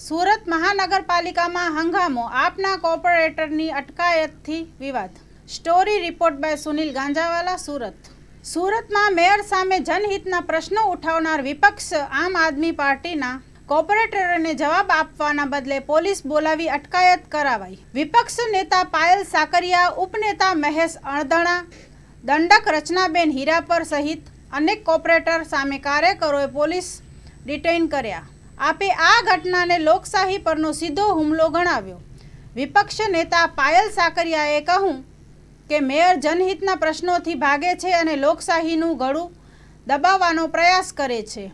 સુરત મહાનગરપાલિકામાં હંગામો, આપના કોર્પોરેટરની અટકાયતથી વિવાદ। Story report by Sunil Ganjawala, Surat. સુરતમાં મેયર સામે જનહિતના પ્રશ્નો ઉઠાવનાર વિપક્ષ આમ આદમી પાર્ટીના કોર્પોરેટરોને જવાબ આપવાના બદલે પોલીસ બોલાવી અટકાયત કરાવાઈ। વિપક્ષ નેતા પાયલ સાકરિયા, ઉપનેતા મહેશ અણધણા, દંડક રચનાબેન હીરાપર સહિત અનેક કોર્પોરેટર સામે કાર્યકરોએ પોલીસ ડિટેઇન કર્યા। આપે આ ઘટનાને લોકશાહી પરનો સીધો હુમલો ગણાવ્યો। વિપક્ષ નેતા પાયલ સાકરિયાએ કહ્યું કે મેયર જનહિતના પ્રશ્નોથી ભાગે છે અને લોકશાહીનું ગળું દબાવવાનો પ્રયાસ કરે છે।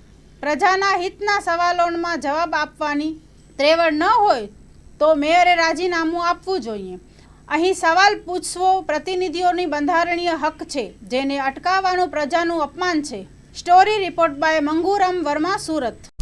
પ્રજાના હિતના સવાલોમાં જવાબ આપવાની ત્રેવડ ન હોય તો મેયરે રાજીનામું આપવું જોઈએ। અહીં સવાલ પૂછવો પ્રતિનિધિઓની બંધારણીય હક છે, જેને અટકાવવાનું પ્રજાનું અપમાન છે। Story report by Manguram Verma, Surat.